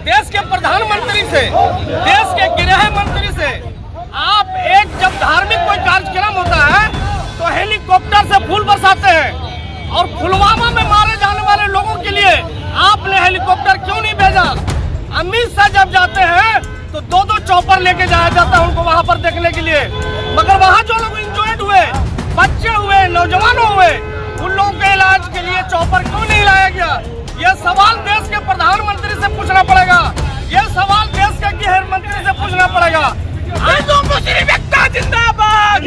देश के प्रधानमंत्री से, देश के गृह मंत्री से आप एक जब धार्मिक कोई कार्यक्रम होता है तो हेलीकॉप्टर से फूल बरसाते हैं, और पुलवामा में मारे जाने वाले लोगों के लिए आपने हेलीकॉप्टर क्यों नहीं भेजा? अमित शाह जब जाते हैं तो दो चॉपर लेके जाया जाता है उनको वहां पर देखने के लिए, मगर वहां जो लोग इंजर्ड हुए, बच्चे हुए, नौजवान हुए, उन लोगों के इलाज के लिए चॉपर क्यों नहीं लाया गया? यह सवाल देश के प्रधानमंत्री से पूछना पड़ेगा, यह सवाल देश के गृह मंत्री से पूछना पड़ेगा। जिंदाबाद।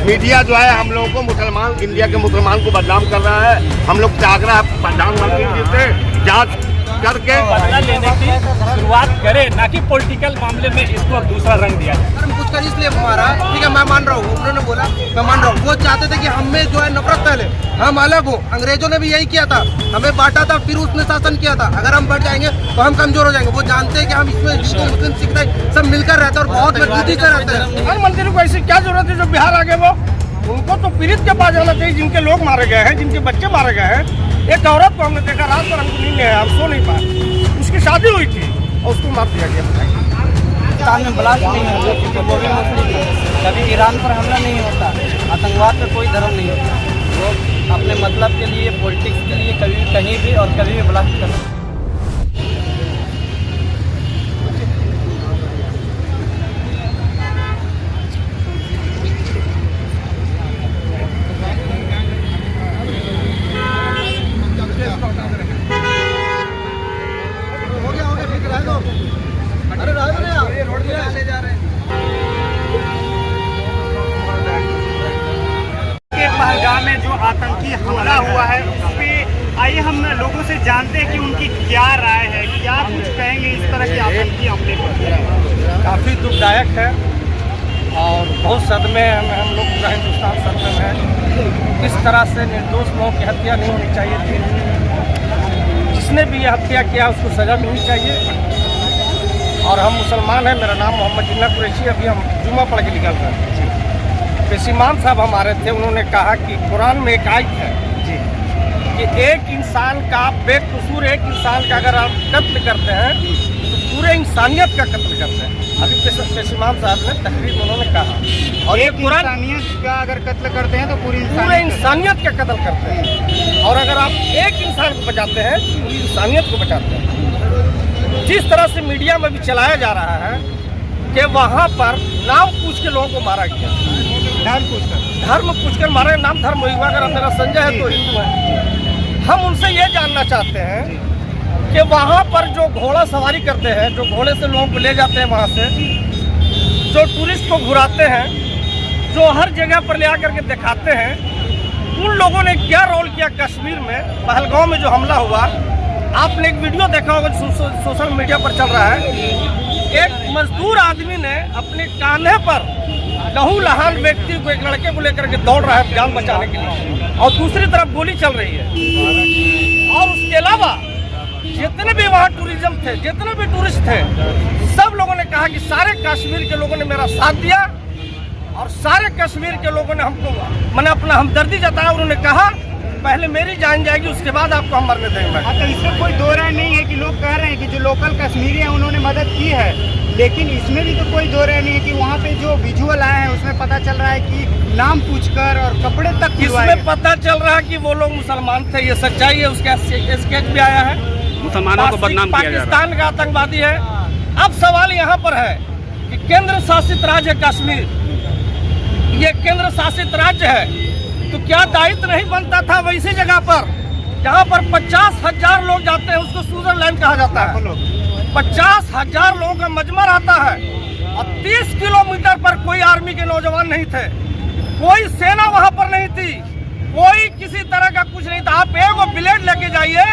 मीडिया जो है हम लोगों को मुसलमान, इंडिया के मुसलमान को बदनाम कर रहा है। हम लोग चाह रहे हैं प्रधानमंत्री जी से जांच करके बदला लेने की शुरुआत करे, ना कि पॉलिटिकल मामले में इसको दूसरा रंग दिया जाए। कुछ कर इसलिए मारा, ठीक है, मैं मान रहा हूँ, उन्होंने बोला मैं मान रहा हूँ। वो चाहते थे कि हमें जो है नफरत फैले, हम अलग हो। अंग्रेजों ने भी यही किया था, हमें बांटा था, फिर उसने शासन किया था। अगर हम बढ़ जाएंगे तो हम कमजोर हो जाएंगे। वो जानते हैं कि हम इसमें हिंदू मुस्लिम सिख सब मिलकर रहते हैं और बहुत मजबूती से रहते हैं। प्रधानमंत्री को ऐसी क्या जरूरत है जो बिहार आ गए? वो उनको तो पीड़ित के पास जाना चाहिए जिनके लोग मारे गए हैं, जिनके बच्चे मारे गए हैं। एक औरत को हमने देखा, रात भर हमको नींद नहीं आया, हम सो नहीं पाए, उसकी शादी हुई थी और उसको मार दिया गया। पाकिस्तान में ब्लास्ट नहीं होता क्योंकि वो भी मुस्लिम है। कभी ईरान पर हमला नहीं होता, आतंकवाद का कोई धर्म नहीं होता। वो अपने मतलब के लिए, पॉलिटिक्स के लिए कभी भी कहीं भी और कभी भी ब्लास्ट कर सकते। पहलगाम में जो आतंकी हमला हुआ है उस पर आइए हम लोगों से जानते हैं कि उनकी क्या राय है, क्या कुछ कहेंगे इस तरह के आतंकी हमले पर। काफ़ी दुखदायक है और बहुत सदमे में हम लोग पूरा हिंदुस्तान सदमे में है। इस तरह से निर्दोष लोगों की हत्या नहीं होनी चाहिए थी। जिसने भी ये हत्या किया उसको सज़ा मिलनी चाहिए। और हम मुसलमान हैं, मेरा नाम मोहम्मद जिन्ना कुरैशी। अभी हम जुमा पढ़ के निकल रहे हैं। इमाम साहब हमारे थे, उन्होंने कहा कि कुरान में एक आयत है जी कि एक इंसान का बेकसूर एक इंसान का अगर आप कत्ल करते हैं तो पूरे इंसानियत का कत्ल करते हैं। अभी इमाम साहब ने तहरीर उन्होंने कहा, और एक इंसानियत का अगर कत्ल करते हैं तो पूरे इंसानियत का कत्ल करते हैं। और अगर आप एक इंसान को बचाते हैं तो पूरी इंसानियत को बचाते हैं। जिस तरह से मीडिया में भी चलाया जा रहा है कि वहाँ पर नाम पूछ के लोगों को मारा गया, धर्म पूछकर मारा। नाम धर्म हुआ, अगर मेरा संजय है तो हिंदू है। हम उनसे ये जानना चाहते हैं कि वहाँ पर जो घोड़ा सवारी करते हैं, जो घोड़े से लोगों को ले जाते हैं, वहाँ से जो टूरिस्ट को घुराते हैं, जो हर जगह पर ले आकर के दिखाते हैं, उन लोगों ने क्या रोल किया कश्मीर में, पहलगाम में जो हमला हुआ। आपने एक वीडियो देखा होगा सोशल मीडिया पर चल रहा है। एक मजदूर आदमी ने अपने कान्हे पर लहू लहान व्यक्ति को, एक लड़के को लेकर के दौड़ रहा है जान बचाने के लिए, और दूसरी तरफ गोली चल रही है। और उसके अलावा जितने भी वहाँ टूरिज्म थे, जितने भी टूरिस्ट थे, सब लोगों ने कहा कि सारे कश्मीर के लोगों ने मेरा साथ दिया और सारे कश्मीर के लोगों ने हमको मैंने अपना हमदर्दी जताया। उन्होंने कहा पहले मेरी जान जाएगी, उसके बाद आपको हम मरने देंगे। तो इसमें कोई दो राय नहीं है कि लोग कह रहे हैं कि जो लोकल कश्मीरी हैं उन्होंने मदद की है, लेकिन इसमें भी तो कोई दो राय नहीं है कि वहाँ पे जो विजुअल आए हैं उसमें पता चल रहा है कि नाम पूछकर और कपड़े तक इसमें पता चल रहा है कि वो लोग मुसलमान थे। ये सच्चाई है, उसका स्केच भी आया है। मुसलमानों को बदनाम किया जा रहा है, पाकिस्तान का आतंकवादी है। अब सवाल यहाँ पर है कि केंद्र शासित राज्य कश्मीर, ये केंद्र शासित राज्य है, तो क्या दायित्व नहीं बनता था वैसी जगह पर जहाँ पर 50,000 लोग जाते हैं, उसको स्विट्जरलैंड कहा जाता है। 50,000 लोगों का मजमा आता है और 30 किलोमीटर पर कोई आर्मी के नौजवान नहीं थे, कोई सेना वहाँ पर नहीं थी, कोई किसी तरह का कुछ नहीं था। आप एक ब्लेड लेके जाइए,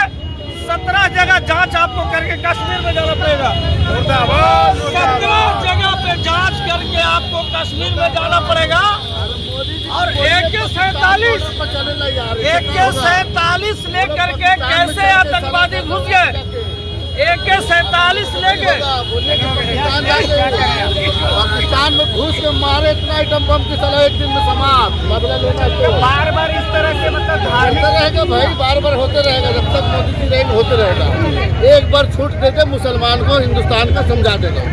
17 जगह जांच आपको करके कश्मीर में जाना पड़ेगा। 17 जगह पे जांच करके आपको कश्मीर में जाना पड़ेगा। और AK-47 लेकर के कैसे आतंकवादी घुस गए? AK-47 लेके पाकिस्तान में घुस के मारे इतना आइटम बम की तरह एक दिन में समाप्त बदला लेना तो बार बार इस तरह से मतलब धार्मिक होते रहेगा भाई, बार बार होते रहेगा जब तक मोदी जी रहेंगे होते रहेगा। एक बार छूट देते मुसलमान को हिंदुस्तान का समझा देगा,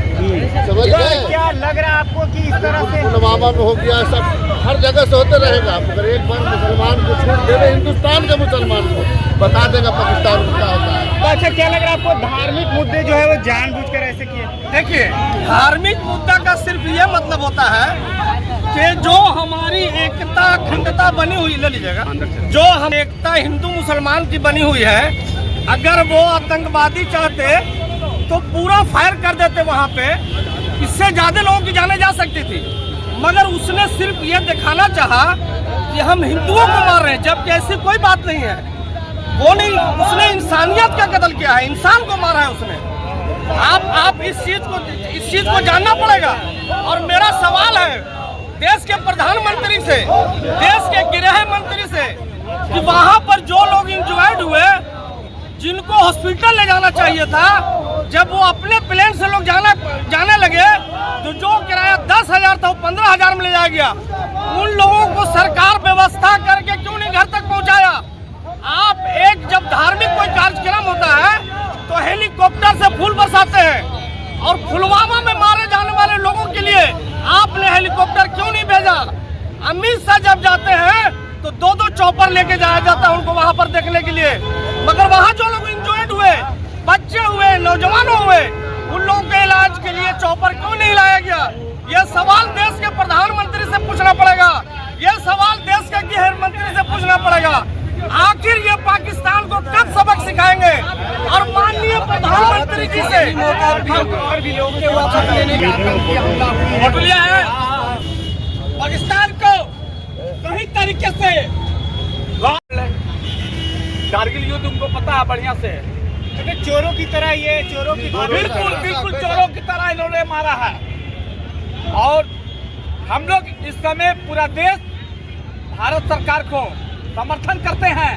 समझ गए? क्या लग रहा है आपको कि इस तरह से पुलवामा में हो गया, सब हर जगह से होते रहेगा। अगर एक बार मुसलमान को छूट दे रहे हिंदुस्तान के मुसलमान को बता देगा पाकिस्तान में क्या होता है। तो अच्छा क्या लग रहा है आपको धार्मिक मुद्दे जो है वो जानबूझकर ऐसे किए? देखिए, धार्मिक मुद्दा का सिर्फ ये मतलब होता है कि जो हमारी एकता अखंडता बनी हुई, ले लीजिएगा, जो हम एकता हिंदू मुसलमान की बनी हुई है, अगर वो आतंकवादी चाहते तो पूरा फायर कर देते वहाँ पे, इससे ज्यादा लोगों की जाने जा सकती थी। मगर उसने सिर्फ ये दिखाना चाहा कि हम हिंदुओं को मार रहे हैं, जबकि ऐसी कोई बात नहीं है। वो नहीं, उसने इंसानियत का कत्ल किया है, इंसान को मारा है उसने। आप इस चीज को जानना पड़ेगा। और मेरा सवाल है देश के प्रधानमंत्री से, देश के गृह मंत्री से, कि वहां पर जो लोग इंजर्ड हुए, जिनको हॉस्पिटल ले जाना चाहिए था, जब वो अपने प्लेन से लोग जाने लगे तो जो किराया 10,000 था वो 15,000 में ले जाया गया। उन लोगों को सरकार व्यवस्था करके क्यों नहीं घर तक पहुंचाया? आप एक जब धार्मिक कोई कार्यक्रम होता है तो हेलीकॉप्टर से फूल बरसाते हैं, और पुलवामा में मारे जाने वाले लोगों के लिए आपने हेलीकॉप्टर क्यों नहीं भेजा? अमित शाह जब जाते हैं तो 2-2 चॉपर लेके जाया जाता है उनको वहां पर देखने के लिए। मगर वहां जो लोग इंजर्ड हुए, बच्चे हुए, नौजवान हुए, उन लोगों के इलाज के लिए चॉपर क्यों नहीं लाया गया? ये सवाल देश के प्रधानमंत्री से पूछना पड़ेगा, ये सवाल देश के गृह मंत्री से पूछना पड़ेगा। आखिर ये पाकिस्तान को कब सबक सिखाएंगे? और माननीय प्रधानमंत्री जी से और भी लोगों के वापस लेने का होटलिया है, पाकिस्तान को कई तरीके से कारगिल युद्ध उनको पता है बढ़िया से, क्योंकि चोरों की तरह ये चोरों की बिल्कुल चोरों की तरह इन्होंने मारा है। और हम लोग इस समय पूरा देश भारत सरकार को समर्थन करते हैं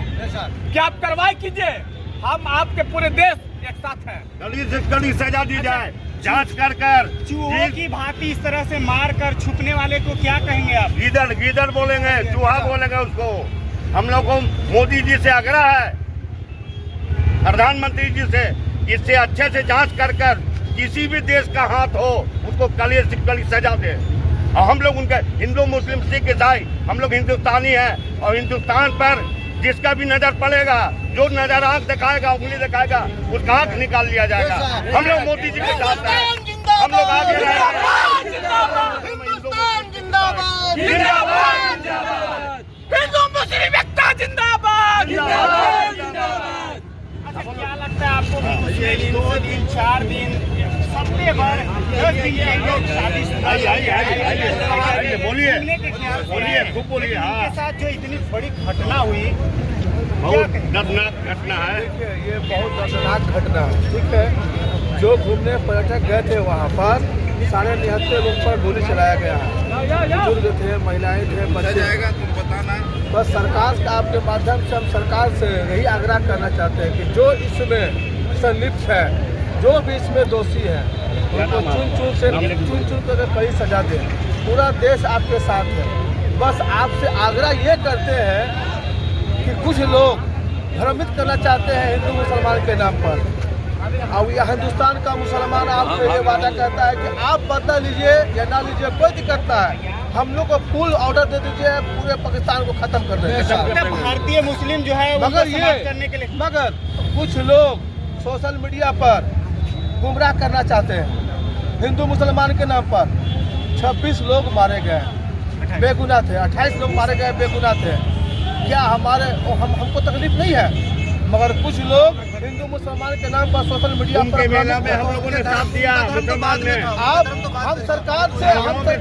कि आप कार्रवाई कीजिए, हम आपके पूरे देश एक साथ हैं। कड़ी से कड़ी सजा दी जाए, जांच कर चूहों की भांति इस तरह से मार कर छुपने वाले को क्या कहेंगे आप? गीदड़ बोलेंगे, चूहा बोलेंगे उसको। हम लोग को मोदी जी से आग्रह है, प्रधानमंत्री जी से, इससे अच्छे से जांच कर किसी भी देश का हाथ हो उसको कड़ी से कड़ी सजा दे। और हम लोग उनके हिंदू मुस्लिम सिख ईसाई हम लोग हिंदुस्तानी हैं, और हिंदुस्तान पर जिसका भी नजर पड़ेगा, जो नजर आंख दिखाएगा, उंगली दिखाएगा, उसका आंख निकाल लिया जाएगा। हम लोग मोदी जी के साथ हैं, हम लोग आगे हिंदू मुस्लिम एकता जिंदाबाद। अच्छा क्या लगता है आपको पिछले 2 दिन 4 दिन हफ्ते भर 10 दिन के लोग शादीशुदा बोलिए खूब बोलिए। के साथ जो इतनी बड़ी घटना हुई, बहुत दर्दनाक घटना है। ये बहुत दर्दनाक घटना है, ठीक है। जो घूमने पर्यटक गए थे वहाँ पर 73 लोग पर गोली चलाया गया है, बुजुर्ग थे, महिलाएं थे, बच्चे। बस सरकार का आपके माध्यम से हम सरकार से यही आग्रह करना चाहते हैं कि जो इसमें संलिप्त है, जो भी इसमें दोषी है, उनको चुन कर कड़ी सजा दें। पूरा देश आपके साथ है। बस आपसे आग्रह ये करते हैं कि कुछ लोग भ्रमित करना चाहते हैं हिंदू मुसलमान के नाम पर। अब यह हिंदुस्तान का मुसलमान आपसे ये वादा करता है कि आप बदला लीजिए या ना लीजिए, कोई दिक्कत ना है, हम लोग को फुल ऑर्डर दे दीजिए, पूरे पाकिस्तान को खत्म कर देंगे। भारतीय मुस्लिम जो है मगर ये करने के लिए मगर कुछ लोग सोशल मीडिया पर गुमराह करना चाहते हैं हिंदू मुसलमान के नाम पर। 26 लोग मारे गए बेगुनाह थे, 28 लोग मारे गए बेगुनाह थे। क्या हमको तकलीफ नहीं है? मगर कुछ लोग हिंदू मुसलमान के नाम पर सोशल मीडिया पर मेला में हम लोगों ने साथ दिया। आप हम सरकार से बोलना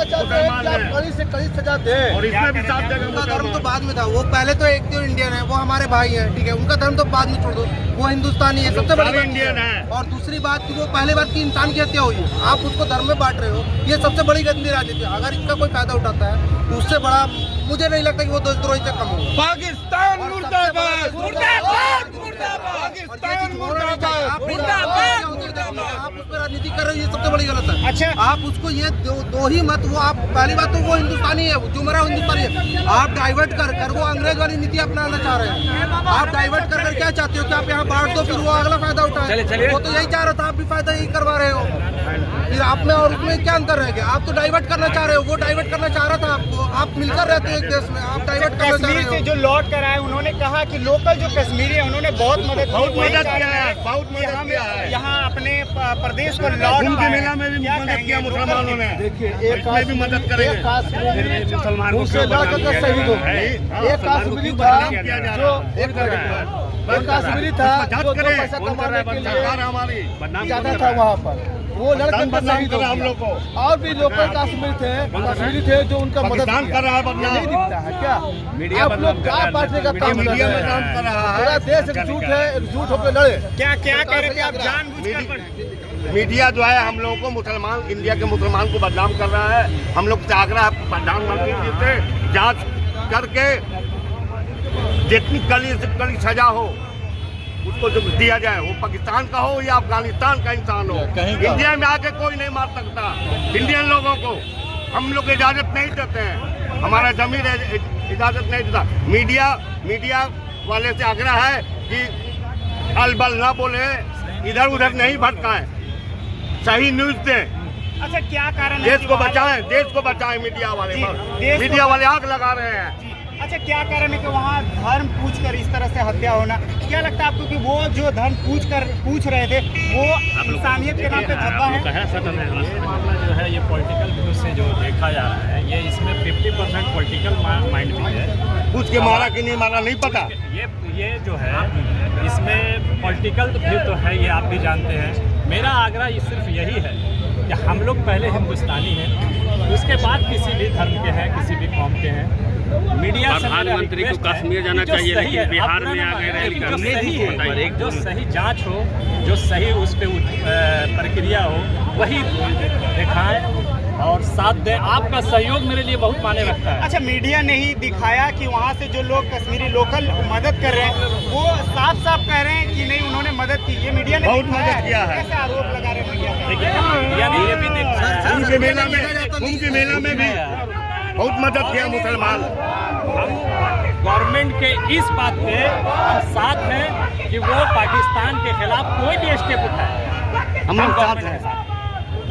चाहते हैं कि आप कड़ी से कड़ी सजा दें। और इसमें भी साथ देगा। उनका धर्म तो बाद में था, वो पहले तो एक तो इंडियन है, वो हमारे भाई है, ठीक है, उनका धर्म तो बाद में छोड़ दो, वो हिंदुस्तानी है, सबसे बड़ी इंडियन है। और दूसरी बात कि वो पहले बात की इंसान की हत्या हुई है, आप उसको धर्म में बांट रहे हो, ये सबसे बड़ी गंदी राजनीति है। अगर इसका कोई फायदा उठाता है तो उससे बड़ा मुझे नहीं लगता कि वो देशद्रोही से कम होगा। पाकिस्तान मुर्दाबाद, मुर्दाबाद, मुर्दाबाद, पाकिस्तान मुर्दाबाद। कर रहे हो ये सबसे बड़ी गलत है। अच्छा। आप उसको ये दो ही मत, वो आप पहली बात तो वो हिंदुस्तानी है, जो मरा हिंदुस्तानी है। आप डाइवर्ट कर वो अंग्रेज वाली नीति अपनाना चाह रहे हैं। आप डाइवर्ट कर क्या चाहते हो कि आप यहाँ बांट दो फिर वो अगला फायदा उठाए? वो तो यही चाह रहा था, आप भी फायदा यही करवा रहे हो। फिर आप में और उसमें क्या अंतर रह गया? आप तो डाइवर्ट करना चाह रहे हो, वो डाइवर्ट करना चाह रहा था आपको। आप मिलकर रहते हो एक देश में, आप डाइवर्ट करना चाह कश्मीर से रहे हो। जो लौट कर आए उन्होंने कहा कि लोकल जो कश्मीरी है उन्होंने बहुत मदद किया है, बहुत मदद हम किया है। यहाँ अपने प्रदेश को लौट कुंभ पाए। मेला में भी क्या मदद कहेंगे किया मुसलमानों ने। देखिए इसमें भी मदद करेंगे। मुसलमान दूसरे जाकर शहीद हो गए। एक काश्मीरी था जो एक काश्मीरी था जो पैसा कमाने के लिए जाता था वहाँ पर, वो लड़के शहीद हो हम लोग को और भी लोकल कश्मीरी थे जो उनका मदद कर रहा है। ये नहीं दिखता है क्या? आप लोग क्या बांटने का काम कर मीडिया रहे में काम हैं? कर रहा है। पूरा देश एकजुट है, एकजुट होकर लड़े। क्या कह रहे थे आप? जानबूझकर मीडिया जो है हम लोगों को मुसलमान, इंडिया के मुसलमान को बदनाम कर रहा है। हम लोग से आग्रह है प्रधानमंत्री जी से जांच करके जितनी कड़ी सजा हो उसको जो दिया जाए, वो पाकिस्तान का हो या अफगानिस्तान का इंसान हो। इंडिया में आके कोई नहीं मार सकता इंडियन लोगों को। हम लोग इजाजत नहीं देते हैं, हमारा जमीन इजाजत नहीं देता। मीडिया वाले से आग्रह है कि अलबल ना बोले, इधर उधर नहीं भटकाएं, सही न्यूज दें। अच्छा, क्या कारण है देश कि को वहाँ- बचाएं, देश को बचाएं। मीडिया वाले जी, देश को- मीडिया वाले आग लगा रहे हैं। अच्छा, क्या कारण है कि वहाँ धर्म पूछकर इस तरह से हत्या होना? क्या लगता है आपको कि वो जो धर्म पूछ रहे थे वो इंसानियत के नाम पे धब्बा है? मामला जो है ये पॉलिटिकल व्यू से जो देखा जा रहा है, ये इसमें 50% पॉलिटिकल माइंड भी है। पूछ के मारा कि नहीं मारा नहीं पता। ये जो है इसमें पॉलिटिकल व्यू तो है, ये आप भी जानते हैं। मेरा आग्रह ये सिर्फ यही है कि हम लोग पहले हिंदुस्तानी हैं, उसके बाद किसी भी धर्म के हैं, किसी भी कौम के हैं। मीडिया प्रधानमंत्री को कश्मीर जाना चाहिए, लेकिन बिहार में आ गए रैली जो करने। सही है, जो सही जांच हो, जो सही उस पर प्रक्रिया हो, वही दिखाएं और साथ दें। आपका सहयोग मेरे लिए बहुत मायने रखता है। अच्छा, मीडिया ने ही दिखाया कि वहाँ से जो लोग कश्मीरी लोकल मदद कर रहे हैं वो साफ साफ कह रहे हैं कि नहीं उन्होंने मदद की। ये मीडिया ने बहुत दिखाया मदद किया है। कैसे आरोप लगा रहे हैं मीडिया पे? देखिए, यानी ये भी देखना है कुंभ के मेला में भी बहुत मदद किया मुसलमान। हम गवर्नमेंट के इस बात पे हम साथ हैं कि वो पाकिस्तान के खिलाफ कोई भी स्टेप उठाए, हम लोग साथ गवर्नमेंट हैं। के साथ।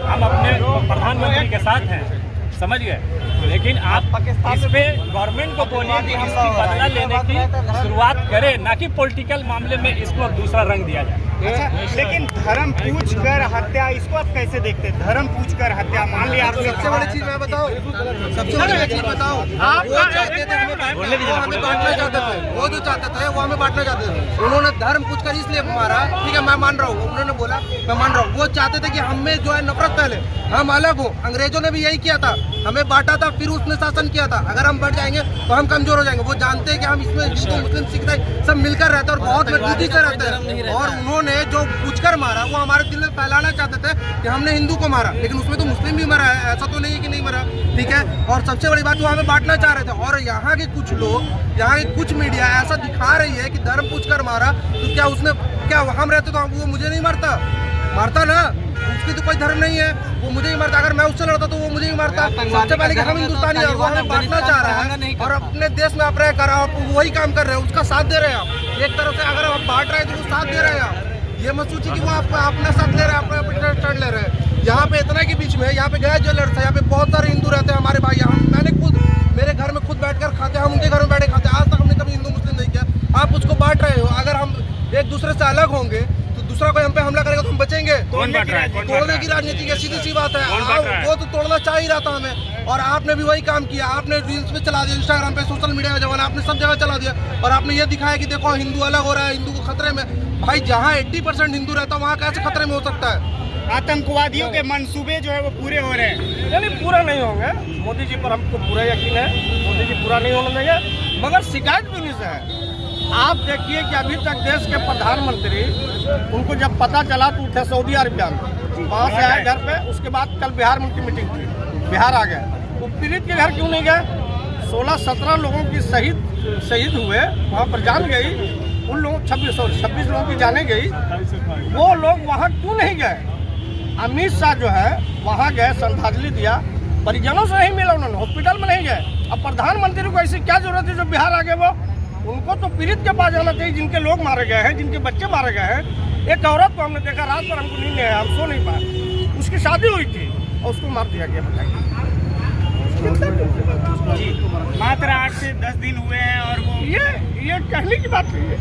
हम अपने प्रधानमंत्री के साथ हैं, समझ गए। लेकिन आप इस पे गवर्नमेंट को बोलिए कि इसकी बदला लेने की शुरुआत करे, ना कि पॉलिटिकल मामले में इसको दूसरा रंग दिया जाए। अच्छा, लेकिन धर्म पूछ कर हत्या, इसको आप कैसे देखते हैं? धर्म पूछ कर हत्या, मान लिया आप सबसे बड़ी चीज मैं बताऊं, सबसे बड़ी चीज बताऊं, वो चाहते थे हमें बांटना चाहते थे। वो जो चाहते थे वो हमें बांटना चाहते थे। उन्होंने धर्म पूछकर इसलिए मारा, ठीक है मैं मान रहा हूँ, उन्होंने बोला मैं मान रहा हूँ। वो चाहते थे कि हमें जो है नफरत पहले, हम अलग हो। अंग्रेजों ने भी यही किया था, हमें बांटा था, फिर उसने शासन किया था। अगर हम बढ़ जाएंगे तो हम कमजोर हो जाएंगे। वो जानते हैं कि हम इसमें हिंदू मुस्लिम सिख सब मिलकर रहते हैं और बहुत मजबूती से रहते हैं। और उन्होंने जो पूछकर मारा वो हमारे दिल में फैलाना चाहते थे कि हमने हिंदू को मारा, लेकिन उसमें तो मुस्लिम भी मरा है, ऐसा तो नहीं है कि नहीं मरा, ठीक है। और सबसे बड़ी बात वो हमें बांटना चाह रहे थे। और यहाँ के कुछ लोग, यहाँ की कुछ मीडिया ऐसा दिखा रही है कि धर्म पूछकर मारा, तो क्या उसने क्या हम रहते तो वो मुझे नहीं मारता ना, उसकी तो कोई धर्म नहीं है, वो मुझे ही मारता। अगर मैं उससे लड़ता तो वो मुझे ही मारता। सबसे पहले कि हम हिंदुस्तानी हैं, वो हमें बांटना चाह रहा है और अपने देश में आप रह कर आप वही काम कर रहे हैं, उसका साथ दे रहे हैं आप। एक तरफ से अगर आप बांट रहे हैं तो वो साथ दे रहे हैं आप। ये मत सोचिए कि वो आपका अपना साथ ले रहे हैं, अपना स्टैंड ले रहे हैं। यहाँ पे इतना के बीच में यहाँ पे गया ज्वेलर्स है, यहाँ पे बहुत सारे हिंदू रहते हैं हमारे भाई। मैंने खुद मेरे घर में खुद बैठकर खाते हैं, हम उनके घर में बैठे खाते हैं। आज तक हमने कभी हिंदू मुस्लिम नहीं किया। आप उसको बांट रहे हो। अगर हम एक दूसरे से अलग होंगे तो दूसरा कोई हम पे हमला करेगा तो हम बचेंगे? तोड़ने की राजनीति है, सीधी सी बात है। वो तो तोड़ना चाह ही रहा था हमें, और आपने भी वही काम किया। आपने रील्स पे चला दिया, इंस्टाग्राम पे, सोशल मीडिया का जमाना, आपने सब जगह चला दिया और आपने ये दिखाया कि देखो हिंदू अलग हो रहा है, हिंदू को खतरे में। भाई जहाँ 80% हिंदू रहता है वहाँ कैसे खतरे में हो सकता है? आतंकवादियों के मंसूबे जो है वो पूरे हो रहे हैं। यानी पूरा नहीं होंगे। मोदी जी पर हमको पूरा यकीन है, मोदी जी पूरा नहीं होने देंगे। मगर शिकायत भी नहीं से है। आप देखिए कि अभी तक देश के प्रधानमंत्री, उनको जब पता चला तो उठे सऊदी अरबिया में, वहाँ से आए घर पे। उसके बाद कल बिहार में उनकी मीटिंग थी, बिहार आ गए। वो पीड़ित के घर क्यों नहीं गए? 16-17 लोगों की शहीद हुए, वहाँ पर जान गई। उन लोगों 26 लोगों की जाने गई, वो लोग वहाँ क्यों नहीं गए? अमित शाह जो है वहाँ गए, श्रद्धांजलि दिया, परिजनों से नहीं मिला, उन्होंने हॉस्पिटल में नहीं गए। अब प्रधानमंत्री को ऐसी क्या जरूरत है जो बिहार आ गए? वो उनको तो पीड़ित के पास जाना चाहिए, जिनके लोग मारे गए हैं, जिनके बच्चे मारे गए हैं। एक औरत को हमने देखा, रात पर हमको नींद नहीं आया, हम सो नहीं पाए, उसकी शादी हुई थी और उसको मार दिया गया। बताइए, मात्र 8 से 10 दिन हुए हैं और वो ये कहने की बात नहीं है।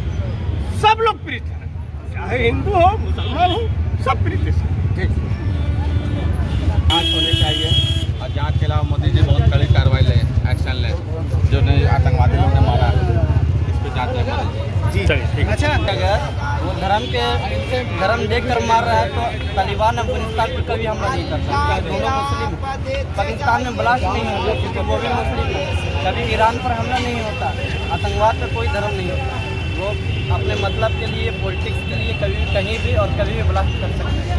सब लोग पीड़ित हैं, चाहे हिंदू हो मुसलमान हो, सब पीड़ित हैं। जांच होनी चाहिए और जांच के अलावा मोदी जी बहुत कड़ी कार्रवाई ले, एक्शन ले, जो आतंकवादी लोग ने मारा इस पर जांच ले मोदी जी। अच्छा, अगर वो धर्म देख कर मार रहा है तो तालिबान अफगानिस्तान पर कभी हमला नहीं कर सकता। दोनों मुस्लिम, पाकिस्तान में ब्लास्ट नहीं होगा क्योंकि वो भी मुस्लिम है। कभी ईरान पर हमला नहीं होता, आतंकवाद पर कोई धर्म नहीं होता। वो अपने मतलब के लिए, पॉलिटिक्स के लिए कभी कहीं भी और कभी भी ब्लास्ट कर सकते हैं।